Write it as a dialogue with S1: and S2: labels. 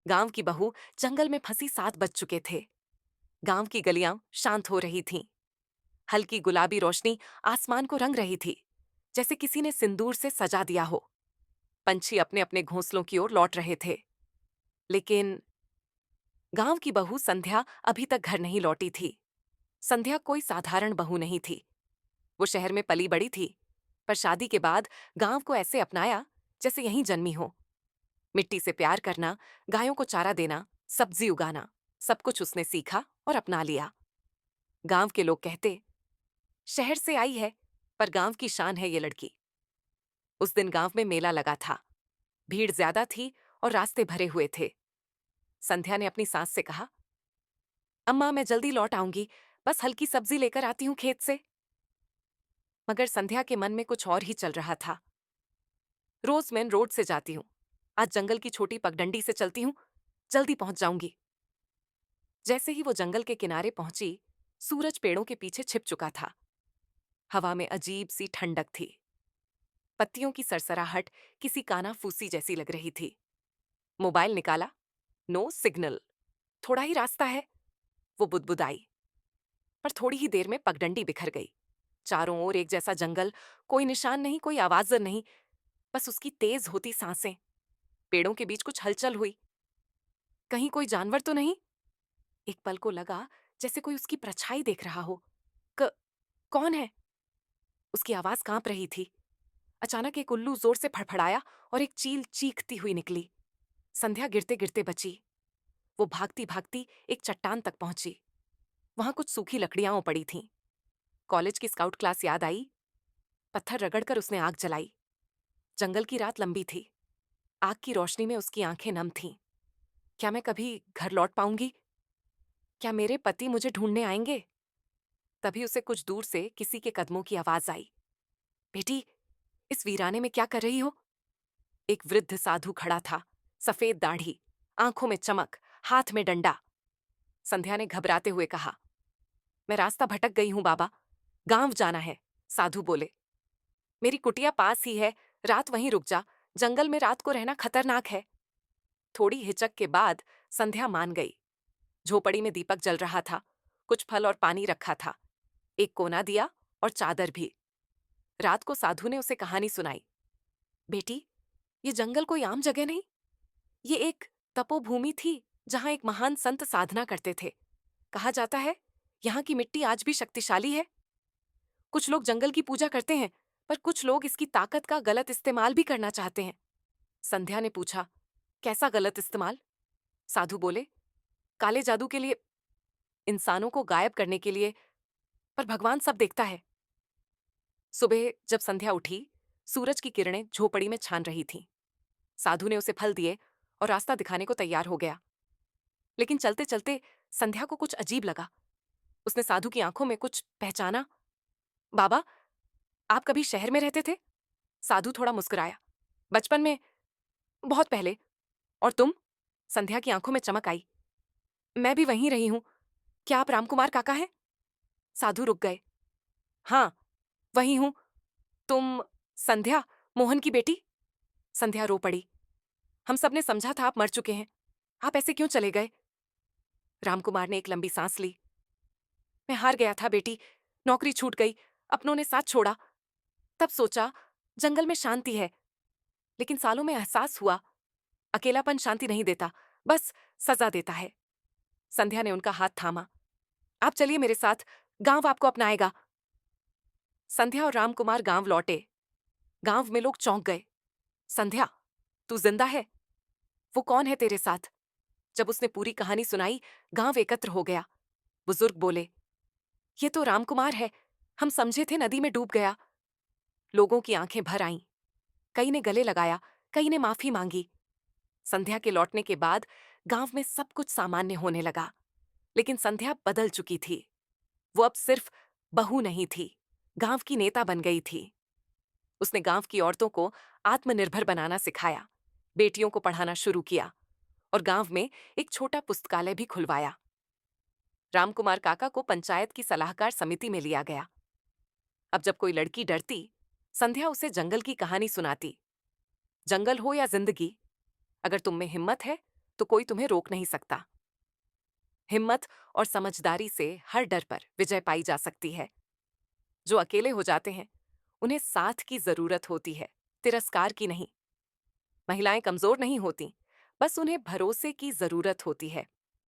S1: गांव की बहू जंगल में फंसी 7 बज चुके थे। गांव की गलियां शांत हो रही थीं। हल्की गुलाबी रोशनी आसमान को रंग रही थी, जैसे किसी ने सिंदूर से सजा दिया हो। पंछी अपने अपने घोंसलों की ओर लौट रहे थे। लेकिन गांव की बहू संध्या अभी तक घर नहीं लौटी थी। संध्या कोई साधारण बहू नहीं थी। वो शहर में पली बड़ी थी, पर शादी के बाद गांव को ऐसे अपनाया जैसे यहीं जन्मी हो। मिट्टी से प्यार करना, गायों को चारा देना, सब्जी उगाना, सब कुछ उसने सीखा और अपना लिया। गांव के लोग कहते, शहर से आई है, पर गांव की शान है ये लड़की। उस दिन गांव में मेला लगा था। भीड़ ज्यादा थी और रास्ते भरे हुए थे। संध्या ने अपनी सास से कहा, अम्मा मैं जल्दी लौट आऊंगी, बस हल्की सब्जी लेकर आती हूँ खेत से। मगर संध्या के मन में कुछ और ही चल रहा था। रोज मैं रोड से जाती हूँ, आज जंगल की छोटी पगडंडी से चलती हूँ, जल्दी पहुंच जाऊंगी। जैसे ही वो जंगल के किनारे पहुंची, सूरज पेड़ों के पीछे छिप चुका था। हवा में अजीब सी ठंडक थी। पत्तियों की सरसराहट किसी काना फूसी जैसी लग रही थी। मोबाइल निकाला, नो सिग्नल। थोड़ा ही रास्ता है, वो बुदबुदाई। पर थोड़ी ही देर में पगडंडी बिखर गई। चारों ओर एक जैसा जंगल, कोई निशान नहीं, कोई आवाज नहीं, बस उसकी तेज होती सांसें। पेड़ों के बीच कुछ हलचल हुई। कहीं कोई जानवर तो नहीं? एक पल को लगा जैसे कोई उसकी परछाई देख रहा हो। क कौन है? उसकी आवाज कांप रही थी। अचानक एक उल्लू जोर से फड़फड़ाया और एक चील चीखती हुई निकली। संध्या गिरते गिरते बची। वो भागती भागती एक चट्टान तक पहुंची। वहां कुछ सूखी लकड़ियां पड़ी थीं। कॉलेज की स्काउट क्लास याद आई। पत्थर रगड़कर उसने आग जलाई। जंगल की रात लंबी थी। आग की रोशनी में उसकी आंखें नम थीं। क्या मैं कभी घर लौट पाऊंगी? क्या मेरे पति मुझे ढूंढने आएंगे? तभी उसे कुछ दूर से किसी के कदमों की आवाज आई। बेटी, इस वीराने में क्या कर रही हो? एक वृद्ध साधु खड़ा था। सफेद दाढ़ी, आंखों में चमक, हाथ में डंडा। संध्या ने घबराते हुए कहा, मैं रास्ता भटक गई हूं बाबा, गांव जाना है। साधु बोले, मेरी कुटिया पास ही है, रात वहीं रुक जा। जंगल में रात को रहना खतरनाक है। थोड़ी हिचक के बाद संध्या मान गई। झोपड़ी में दीपक जल रहा था। कुछ फल और पानी रखा था। एक कोना दिया और चादर भी। रात को साधु ने उसे कहानी सुनाई। बेटी, ये जंगल कोई आम जगह नहीं। ये एक तपोभूमि थी, जहां एक महान संत साधना करते थे। कहा जाता है, यहाँ की मिट्टी आज भी शक्तिशाली है। कुछ लोग जंगल की पूजा करते हैं, पर कुछ लोग इसकी ताकत का गलत इस्तेमाल भी करना चाहते हैं। संध्या ने पूछा, कैसा गलत इस्तेमाल? साधु बोले, काले जादू के लिए, इंसानों को गायब करने के लिए। पर भगवान सब देखता है। सुबह जब संध्या उठी, सूरज की किरणें झोपड़ी में छान रही थीं। साधु ने उसे फल दिए और रास्ता दिखाने को तैयार हो गया। लेकिन चलते चलते संध्या को कुछ अजीब लगा। उसने साधु की आंखों में कुछ पहचाना। बाबा, आप कभी शहर में रहते थे? साधु थोड़ा मुस्कुराया। बचपन में, बहुत पहले। और तुम? संध्या की आंखों में चमक आई। मैं भी वहीं रही हूं। क्या आप रामकुमार काका हैं? साधु रुक गए। हाँ, वही हूं। तुम संध्या, मोहन की बेटी? संध्या रो पड़ी। हम सबने समझा था आप मर चुके हैं। आप ऐसे क्यों चले गए? रामकुमार ने एक लंबी सांस ली। मैं हार गया था बेटी, नौकरी छूट गई, अपनों ने साथ छोड़ा। तब सोचा, जंगल में शांति है। लेकिन सालों में एहसास हुआ, अकेलापन शांति नहीं देता, बस सजा देता है। संध्या ने उनका हाथ थामा। आप चलिए मेरे साथ, गांव आपको अपनाएगा। संध्या और रामकुमार गांव लौटे। गांव में लोग चौंक गए। संध्या, तू जिंदा है? वो कौन है तेरे साथ? जब उसने पूरी कहानी सुनाई, गांव एकत्र हो गया। बुजुर्ग बोले, ये तो रामकुमार है, हम समझे थे नदी में डूब गया। लोगों की आंखें भर आईं। कई ने गले लगाया, कई ने माफी मांगी। संध्या के लौटने के बाद गांव में सब कुछ सामान्य होने लगा। लेकिन संध्या बदल चुकी थी। वो अब सिर्फ बहू नहीं थी, गांव की नेता बन गई थी। उसने गांव की औरतों को आत्मनिर्भर बनाना सिखाया, बेटियों को पढ़ाना शुरू किया और गांव में एक छोटा पुस्तकालय भी खुलवाया। रामकुमार काका को पंचायत की सलाहकार समिति में लिया गया। अब जब कोई लड़की डरती, संध्या उसे जंगल की कहानी सुनाती। जंगल हो या जिंदगी, अगर तुम में हिम्मत है तो कोई तुम्हें रोक नहीं सकता। हिम्मत और समझदारी से हर डर पर विजय पाई जा सकती है। जो अकेले हो जाते हैं, उन्हें साथ की जरूरत होती है, तिरस्कार की नहीं। महिलाएं कमजोर नहीं होती, बस उन्हें भरोसे की जरूरत होती है।